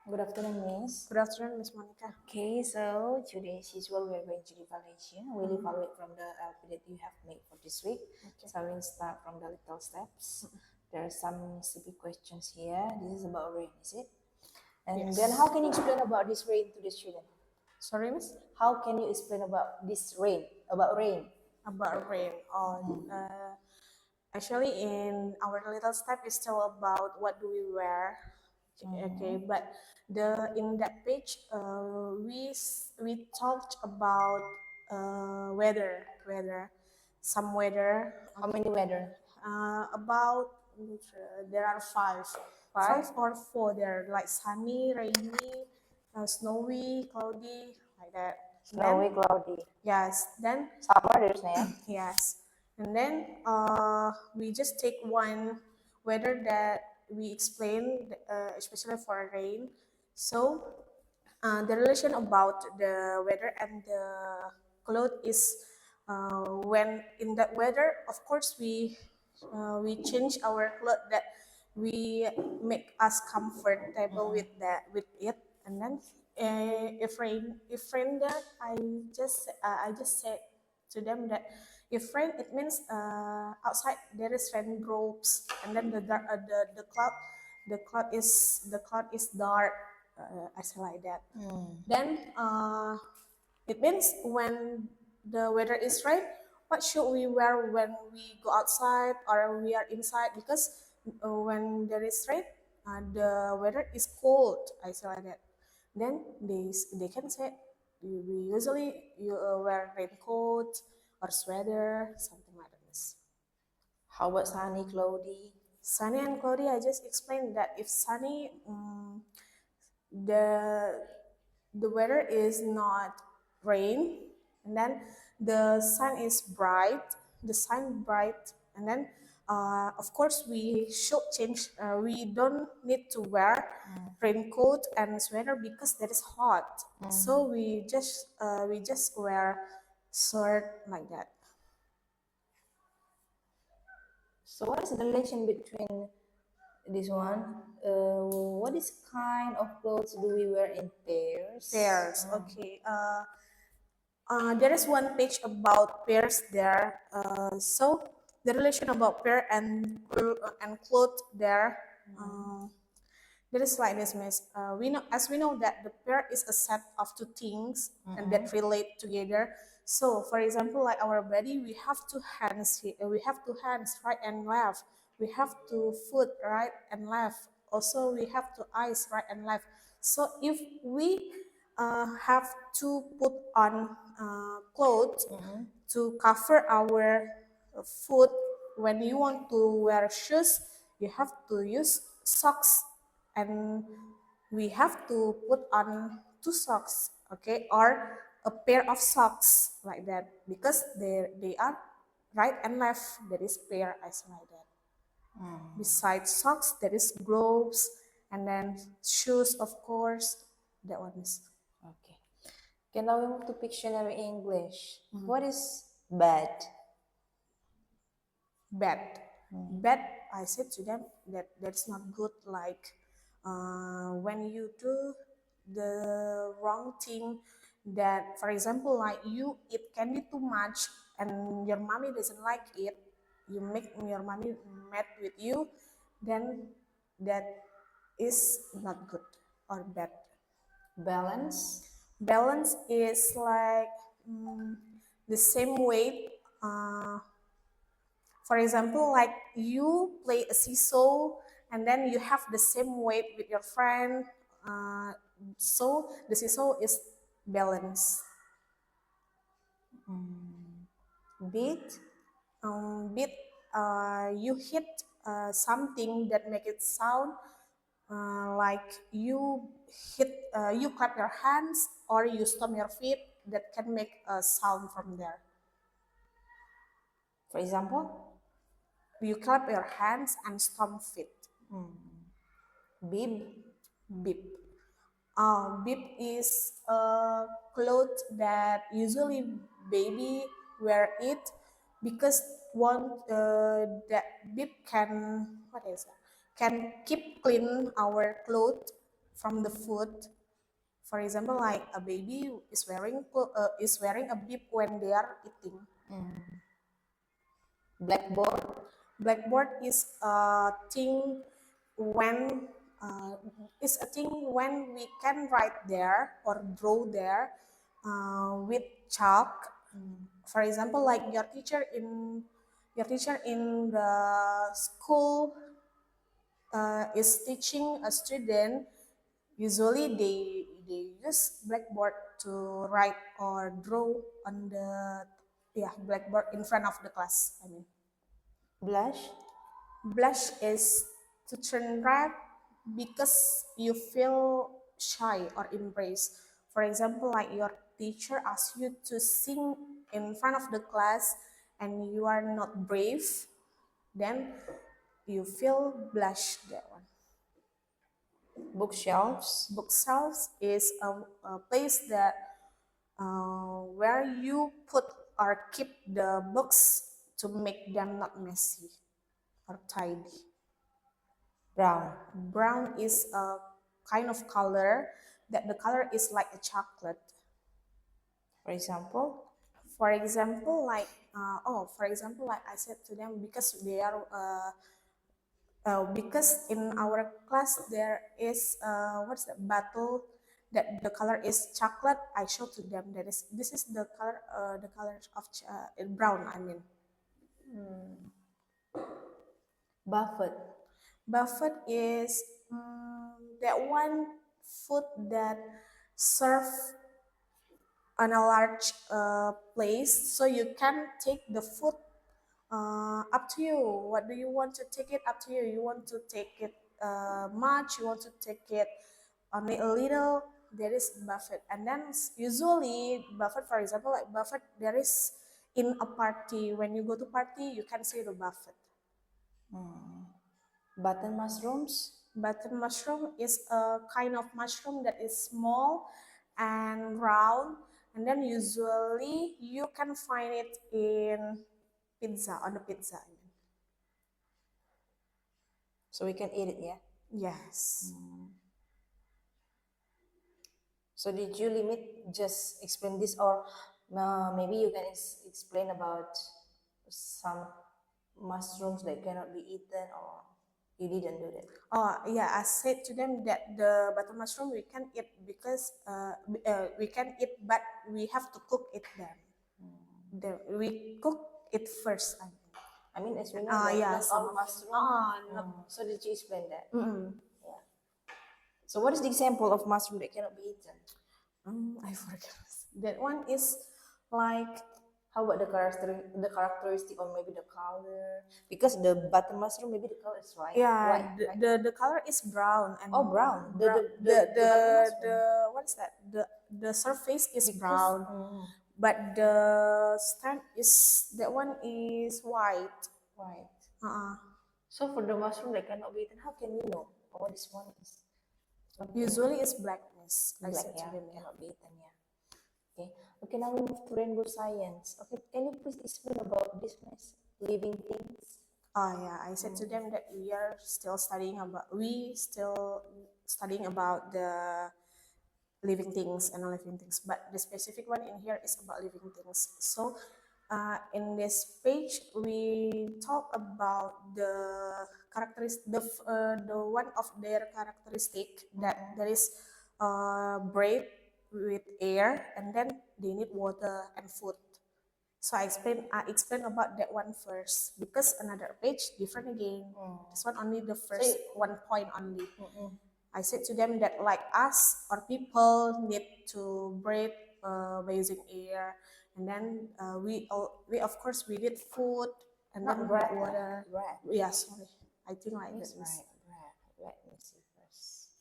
Good afternoon, Miss. Good afternoon, Miss Monica. Okay, so today as usual we are going to evaluation. We'll evaluate from the LP that you have made for this week. Okay. So we'll start from the little steps. There are some CP questions here. This is about rain, is it? And then Yes. how can you explain about this rain to the student? Sorry, Miss. How can you explain about this rain? About rain? About rain. Actually, in our little step is still about what do we wear. Okay, but the in that page, we talked about weather, some weather. How many weather? About there are five, Five? five or four. There like sunny, rainy, snowy, cloudy, like that. Snowy, cloudy. Yes, then Summer, there's no. yes, and then we just take one weather that we explain, especially for rain. So the relation about the weather and the cloth is when in that weather, of course, we change our clothes that we make us comfortable with it, and then if rain that I just said to them that if rain it means outside there is raindrops, and then the cloud is dark. I say like that. Then it means when the weather is rain, what should we wear when we go outside or we are inside? Because when there is rain, the weather is cold. I say like that. Then they can say we usually wear raincoat or sweater, something like this. How about sunny, cloudy? Sunny and cloudy, I just explained that if sunny, the the weather is not rain, and then the sun is bright, and then of course we should change. We don't need to wear raincoat and sweater because that is hot. So we just wear shirt like that. So what is the relation between this one? What is kind of clothes do we wear in pairs? Pairs, okay. There is one page about pairs there. So the relation about pair and clothes there. There is like this, Miss. We know that the pair is a set of two things and that relate together. So, for example, like our body, we have two hands. We have two hands, right and left. We have two foot, right and left. Also, we have two eyes, right and left. So, if we have to put on clothes to cover our foot, when you want to wear shoes, you have to use socks, and we have to put on two socks, okay, or a pair of socks like that, because they are right and left. There is pair as like that. Besides socks, there is gloves, and then shoes, of course. That one is Okay. Okay, now we move to Pictionary English. What is bad? bad. Bad, I said to them that that's not good. Like when you do the wrong thing, that for example, like you eat candy too much and your mommy doesn't like it, you make your mommy mad with you, then that is not good or bad. Balance? Balance is like mm, the same weight. For example, like you play a seesaw and then you have the same weight with your friend. So the seesaw is balance. Beat? Beat, you hit something that make it sound, like you clap your hands or you stomp your feet, that can make a sound from there. For example? You clap your hands and stomp feet. Bib? Bib. Bib is a cloth that usually baby wear it, because one that bib can, what is that, can keep clean our clothes from the food. For example, like a baby is wearing a bib when they are eating. Blackboard. Blackboard is a thing when we can write there or draw there with chalk. For example, like your teacher in the school is teaching a student. Usually, they use blackboard to write or draw on the blackboard in front of the class. I mean. Blush. Blush is to turn red because you feel shy or embarrassed. For example, like your teacher asks you to sing in front of the class and you are not brave, then you feel blush that one. Bookshelves. Bookshelves is a place that where you put or keep the books to make them not messy or tidy. Brown. Brown is a kind of color that the color is like a chocolate. For example. Like I said to them, because they are because in our class there is what's that bottle that the color is chocolate. I showed to them that this is the color of brown. I mean. Buffet. Buffet is that one food that serve on a large place, so you can take the food up to you. What do you want to take it? Up to you. You want to take it much? You want to take it only a little? There is buffet, and then usually buffet, for example, like buffet, there is in a party. When you go to party, you can see the buffet. Button mushrooms. Button mushroom is a kind of mushroom that is small and round, and then usually you can find it in pizza, on the pizza. So we can eat it, yeah? Yes. So did you limit just explain this, or maybe you can explain about some mushrooms that cannot be eaten, or you didn't do that? Oh yeah, I said to them that the button mushroom we can eat because we can eat, but we have to cook it then. We cook it first. I mean, as we know, that yeah, not all mushroom. So did you explain that? Yeah. So what is the example of mushroom that cannot be eaten? I forget. That one is like, how about the characteristic, or maybe the color? Because the button mushroom, maybe the color is white. yeah, white, right? the color is brown and brown. what is that? The surface is brown, but the stem is that one is white. White. Uh-uh. So for the mushroom that cannot be eaten, how can we know what this one is? Usually it's blackness. Black, cannot be eaten, yeah. Okay, now we move to rainbow science. Okay, can you please explain about this living things? Oh yeah, I said to them that we still studying about the living things and non-living things, but the specific one in here is about living things. So in this page we talk about the one of their characteristic that there is breathe with air, and then they need water and food. So I explain about that one first, because another page different again. This one only the first 1 point only. I said to them that like us or people need to breathe by using air, and then we of course we need food, and Not then bread, water. bread. Yeah, sorry, I think like Yes, that. right, bread. Let me see first.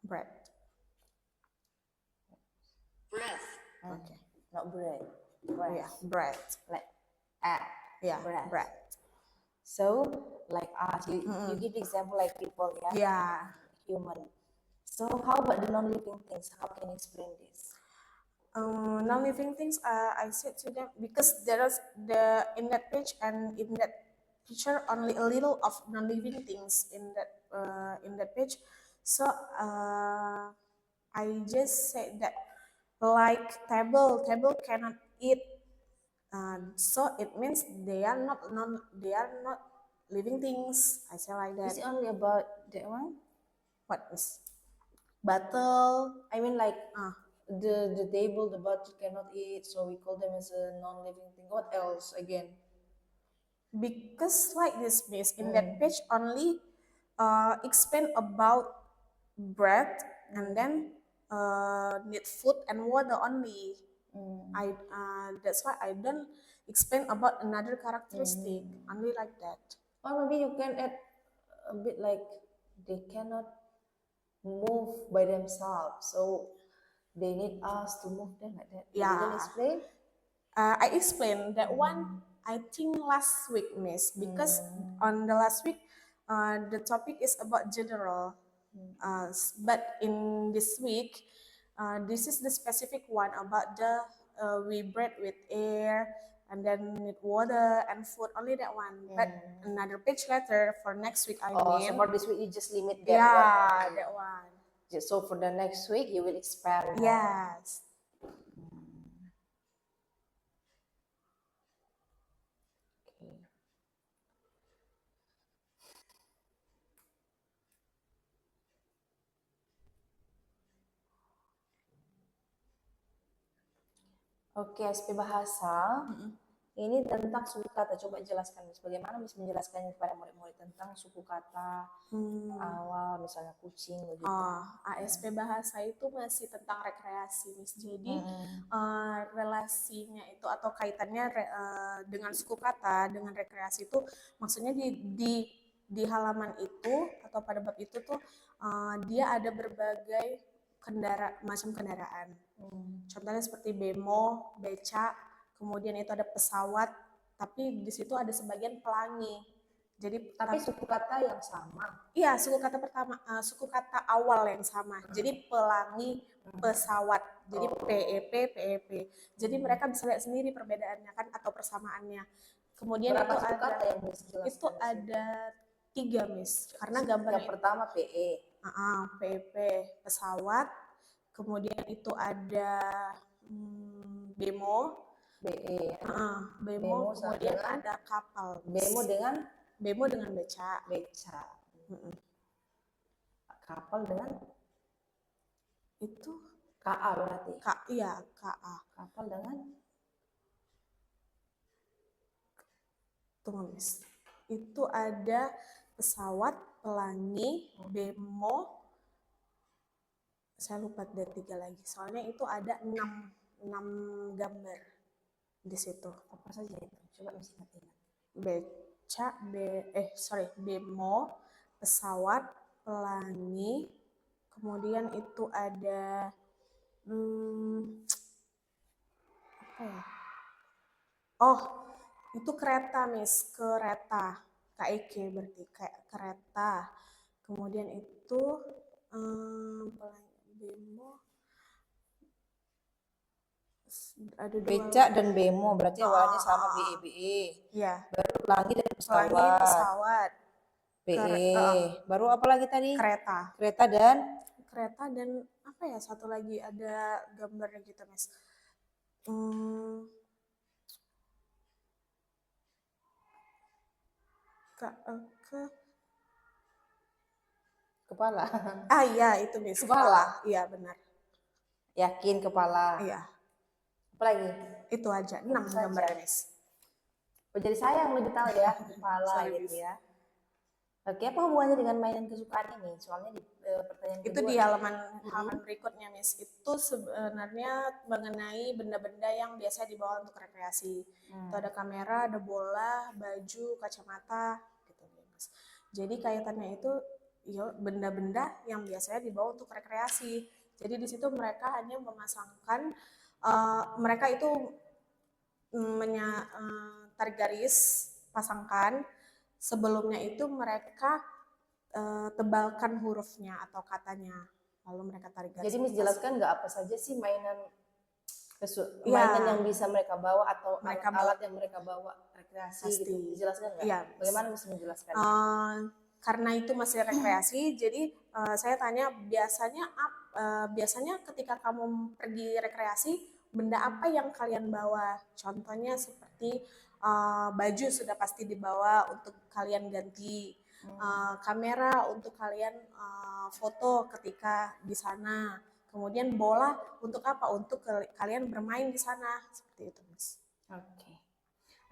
Bread. Breath. Okay, not bread. Bread. Yeah, bread. Like Yeah, bread. bread. So like us, you give the example like people, yeah? Yeah. Human. So how about the non-living things? How can you explain this? Non-living things, I said to them, because there is in that page and in that picture only a little of non-living things in that page. So I just said that like table cannot eat. So it means they are not living things. I say like Is that. it only about that one? What is battle? I mean like Uh, the table, the bottle cannot eat, so we call them as a non-living thing. What else again? because like this, Miss, in that page only explain about bread and then need food and water only. I that's why I don't explain about another characteristic, only like that. Or maybe you can add a bit like they cannot move by themselves, so they need us to move them like that. You Yeah. didn't explain? I explained that one, I think last week, Miss, because on the last week, the topic is about general. But in this week, this is the specific one about the we bread with air and then with water and food, only that one. But another page later for next week, I Oh, mean. so for this week you just limit that Yeah, one. that one. So for the next week you will expand more. Yes. Okay. Oke, SP bahasa. Ini tentang suku kata. Coba jelaskan, Miss. Bagaimana Miss menjelaskannya kepada murid-murid tentang suku kata awal, misalnya kucing begitu. ASP bahasa itu masih tentang rekreasi, Miss. Jadi relasinya itu atau kaitannya dengan suku kata dengan rekreasi itu maksudnya di halaman itu atau pada bab itu tuh dia ada berbagai macam kendaraan. Contohnya seperti bemo, beca, kemudian itu ada pesawat, tapi di situ ada sebagian pelangi. Jadi Tapi suku kata yang sama. Iya, suku kata pertama, suku kata awal yang sama. Jadi pelangi, pesawat. Jadi PEP, PEP. Jadi mereka bisa lihat sendiri perbedaannya kan atau persamaannya. Kemudian Berapa itu suku ada kata yang Miss jelaskan? itu ada 3, Miss. Karena gambarnya Yang pertama PE. PEP, pesawat. Kemudian itu ada bemo, BE. bemo, kemudian ada kapal. Bemo dengan beca. Beca. Kapal dengan itu KA berarti. Iya, KA. Kapal dengan tunggu, Miss. Itu ada pesawat, pelangi, bemo. Saya lupa ada 3 lagi. Soalnya itu ada 6 gambar di situ. apa saja itu? Coba Miss ingat-ingat. Beca, bemo, pesawat, pelangi, kemudian itu ada apa ya? Oh, itu kereta, Miss, kereta. KEK berarti kayak kereta. Kemudian itu bemo ada 2 Beca dan bemo berarti awalnya sama BE. Iya. Baru pelangi dan Pelangi, pesawat. PE. Baru apa lagi tadi? Kereta dan apa ya, satu lagi ada gambarnya gitu, Mas. Kepala. Iya itu, Miss. Kepala. Iya benar. Yakin kepala. Iya. Apa lagi? Itu aja 6 gambarnya, Miss. Jadi saya yang lebih tahu ya kepala Sorry, gitu ya. Oke, apa hubungannya dengan mainan kesukaan ini? Soalnya di pertanyaan Itu kedua. di halaman berikutnya, Miss. Itu sebenarnya mengenai benda-benda yang biasa dibawa untuk rekreasi. Itu ada kamera, ada bola, baju, kacamata, gitu, Miss. Jadi kaitannya itu ya benda-benda yang biasanya dibawa untuk rekreasi. Jadi di situ mereka hanya memasangkan mereka itu tarik garis, pasangkan. Sebelumnya itu mereka tebalkan hurufnya atau katanya, lalu mereka tarik garis. Jadi Miss jelaskan nggak apa saja sih mainan yang bisa mereka bawa atau alat yang mereka bawa rekreasi gitu. Dijelaskan nggak? Iya. Bagaimana Miss menjelaskan? karena itu masih rekreasi, jadi saya tanya biasanya ketika kamu pergi rekreasi, benda apa yang kalian bawa? Contohnya seperti baju sudah pasti dibawa untuk kalian ganti, kamera untuk kalian foto ketika di sana. Kemudian bola untuk apa? Untuk kalian bermain di sana, seperti itu, Mas. Oke.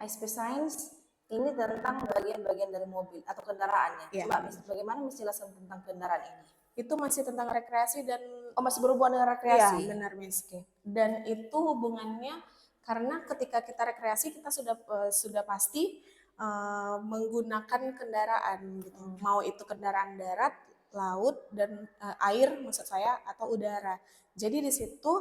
ISP Science ini tentang bagian-bagian dari mobil atau kendaraannya. Iya. Coba bagaimana menjelaskan tentang kendaraan ini? Itu masih tentang rekreasi dan Oh, masih berhubungan dengan rekreasi? Iya, benar, Miss. Dan itu hubungannya karena ketika kita rekreasi kita sudah pasti menggunakan kendaraan gitu. Mau itu kendaraan darat, laut dan air maksud saya atau udara. Jadi di situ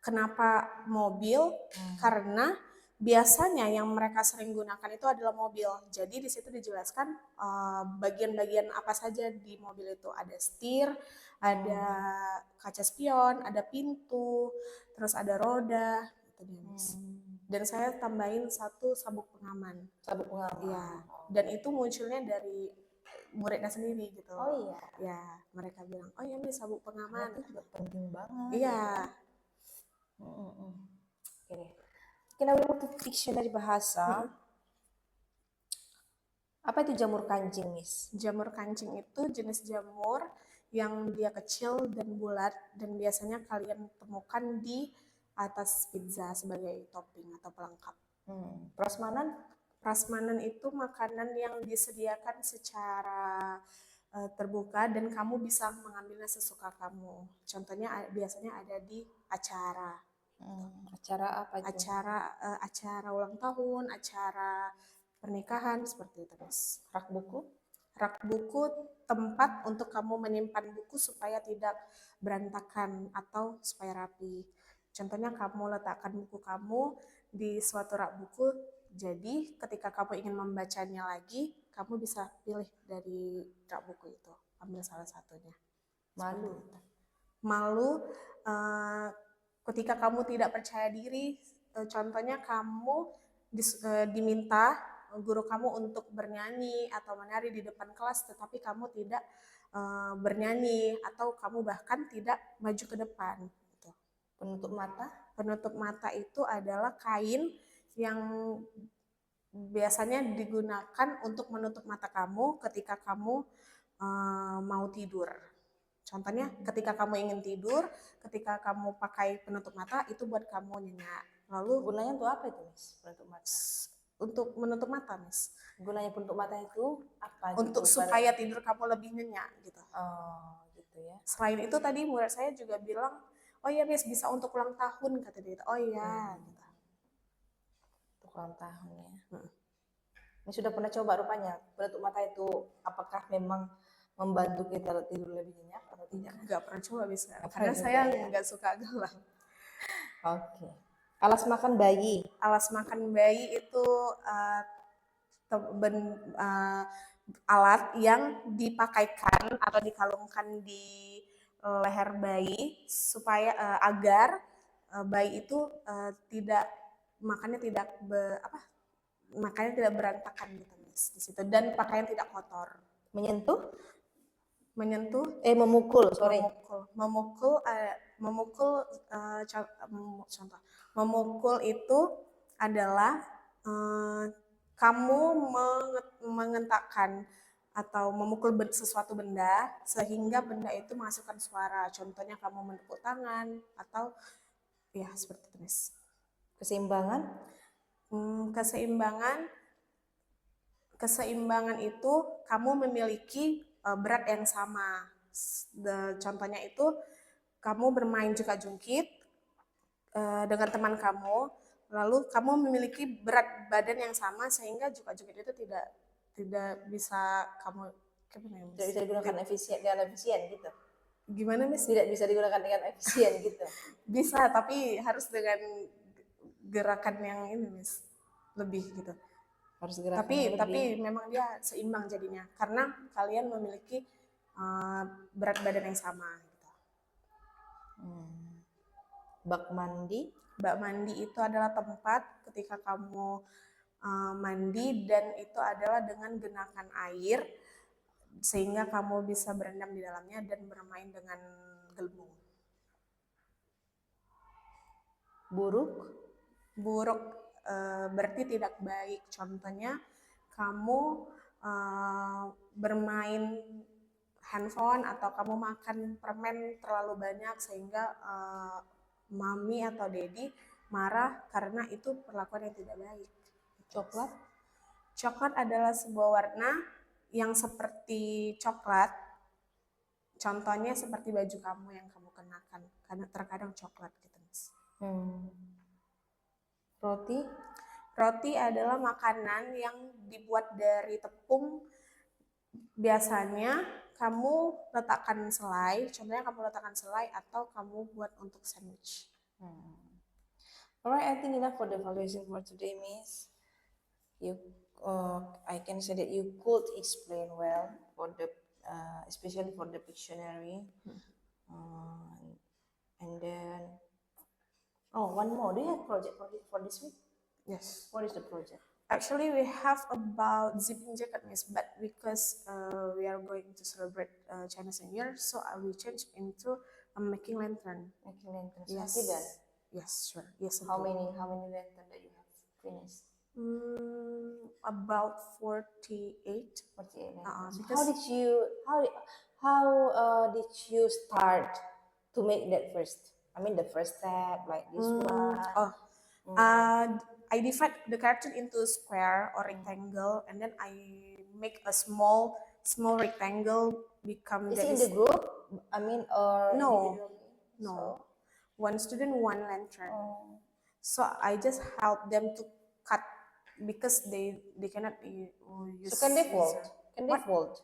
kenapa mobil? Karena biasanya yang mereka sering gunakan itu adalah mobil. Jadi di situ dijelaskan bagian-bagian apa saja di mobil itu. Ada setir, ada kaca spion, ada pintu, terus ada roda, gitu deh, Mas. Dan saya tambahin satu sabuk pengaman. Sabuk pengaman. Iya. Dan itu munculnya dari muridnya sendiri gitu. Oh iya. Ya, mereka bilang, oh ya ini sabuk pengaman. Itu juga penting banget. Iya. Oke deh. Kita mau dictionary bahasa. Apa itu jamur kancing, Miss? Jamur kancing itu jenis jamur yang dia kecil dan bulat dan biasanya kalian temukan di atas pizza sebagai topping atau pelengkap. Prasmanan? Prasmanan itu makanan yang disediakan secara terbuka dan kamu bisa mengambilnya sesuka kamu. Contohnya biasanya ada di acara. Acara apa itu? Acara ulang tahun, acara pernikahan, seperti itu, Mas. Rak buku? Rak buku tempat untuk kamu menyimpan buku supaya tidak berantakan atau supaya rapi. Contohnya kamu letakkan buku kamu di suatu rak buku, jadi ketika kamu ingin membacanya lagi, kamu bisa pilih dari rak buku itu, ambil salah satunya. Malu ketika kamu tidak percaya diri, contohnya kamu diminta guru kamu untuk bernyanyi atau menari di depan kelas, tetapi kamu tidak bernyanyi atau kamu bahkan tidak maju ke depan. Gitu. Penutup mata? Penutup mata itu adalah kain yang biasanya digunakan untuk menutup mata kamu ketika kamu mau tidur. Contohnya ketika kamu ingin tidur, ketika kamu pakai penutup mata itu buat kamu nyenyak. Lalu gunanya untuk apa itu, Miss? Penutup mata? Untuk menutup mata, Miss. Gunanya penutup mata itu apa? Untuk gitu, supaya tidur kamu lebih nyenyak gitu. Oh, gitu ya. Selain itu tadi murid saya juga bilang, oh ya Miss bisa untuk ulang tahun kata dia. Oh iya. Gitu. Untuk ulang tahun ya. Ini sudah pernah coba rupanya penutup mata itu apakah memang membantu kita tidur lebih nyenyak atau tidak? Enggak pernah coba bisa. Karena saya enggak suka gelap. Oke. Alas makan bayi. Alas makan bayi itu alat yang dipakaikan atau dikalungkan di leher bayi supaya agar bayi itu makannya tidak berantakan gitu, Miss, di situ, dan pakaian tidak kotor. Memukul, contoh memukul itu adalah kamu mengentakkan atau memukul sesuatu benda sehingga benda itu menghasilkan suara. Contohnya kamu menepuk tangan atau ya seperti itu, Miss. Keseimbangan itu kamu memiliki berat yang sama. Contohnya itu kamu bermain jungkit dengan teman kamu, lalu kamu memiliki berat badan yang sama sehingga jungkit itu tidak bisa kamu tidak bisa digunakan dengan efisien gitu. Gimana, Miss? Tidak bisa digunakan dengan efisien gitu. Bisa, tapi harus dengan gerakan yang ini, Miss, lebih gitu. Harus gerakan tapi memang dia seimbang jadinya karena kalian memiliki berat badan yang sama gitu. Bak mandi itu adalah tempat ketika kamu mandi dan itu adalah dengan genakan air sehingga kamu bisa berendam di dalamnya dan bermain dengan gelembung. Buruk? Buruk berarti tidak baik. Contohnya kamu bermain handphone atau kamu makan permen terlalu banyak sehingga mami atau daddy marah karena itu perlakuan yang tidak baik. Coklat? Coklat adalah sebuah warna yang seperti coklat. Contohnya seperti baju kamu yang kamu kenakan, karena terkadang coklat gitu, Miss. Roti? Roti adalah makanan yang dibuat dari tepung. Biasanya kamu letakkan selai, contohnya kamu letakkan selai atau kamu buat untuk sandwich. Alright, I think enough for the evaluation for today, Miss. I can say that you could explain well for the, especially for the dictionary. And then, one more. Do you have project for this week? Yes. What is the project? Actually, we have about zipping jacket, Miss, but because we are going to celebrate Chinese New Year, so I will change into making lantern. Making lanterns. Yes. Have you done? Yes, sure. Yes. How many lanterns that you have finished? About 48. 48 lanterns. Because how did you start to make that first? I mean, the first step, like this one. I divide the cartoon into square or rectangle, and then I make a small rectangle become. Is it in the group? I mean, or No. individually? No. So, one student, one lantern. So I just help them to cut because they cannot use. so can they fold? scissor. Can they fold?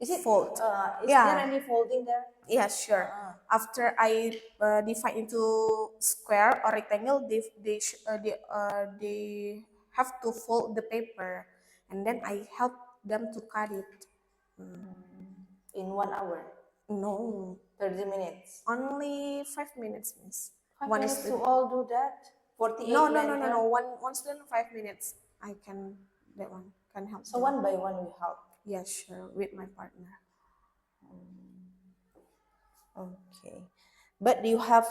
Is it Fold? Is Yeah. there any folding there? Yeah, sure. After I divide into square or rectangle, they have to fold the paper, and then I help them to cut it. In 1 hour? No, 30 minutes? only 5 minutes, Miss. 5 One minutes to student. all do that? 48 No. lanterns? One student 5 minutes. I can that one can help. So them. 1 by 1 we help. Yeah, sure, with my partner. Okay. But you have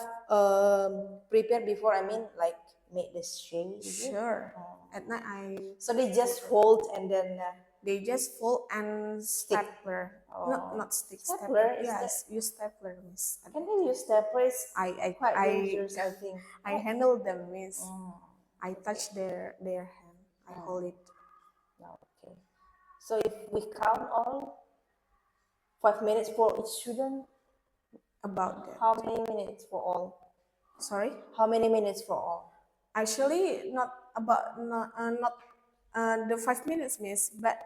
prepared before, I mean, like make the shade? is it? Sure. At night So they just fold and then they just fold and stapler. Not stick. Stapler? Is Yes, use stapler, Miss. can they use steppers? I Quite dangerous, I think. I handle them, Miss. I touch their hand. I hold it. Okay. So if we count all 5 minutes for each student, About that. how many minutes for all? Sorry. How many minutes for all? Actually, not the 5 minutes, Miss, but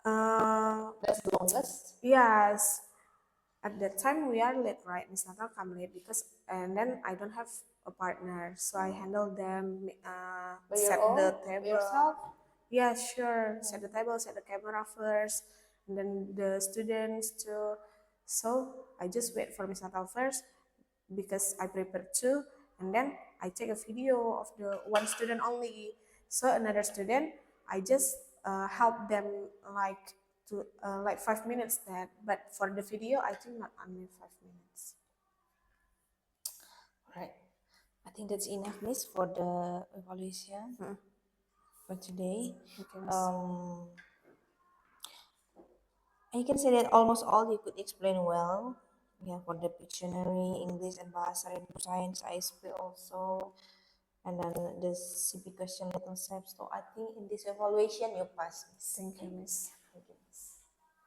That's the longest. yes. At that time we are late, right? Miss Natal come late because, and then I don't have a partner, so I handle them. By Set your own? the table. Yourself? Yeah, sure. Set the table, set the camera first, and then the students too. So I just wait for Miss Natal first because I prepare too, and then I take a video of the one student only. So another student, I just help them like 5 minutes that, but for the video, I think not only 5 minutes. Right. I think that's enough, Miss, for the evaluation for today. Okay, Miss. I can say that almost all you could explain well. Yeah, for the dictionary, English and Bahasa and Science, ISP also. And then the CP question little steps. So I think in this evaluation you pass, Miss. Thank you, Miss. Thank you, Miss.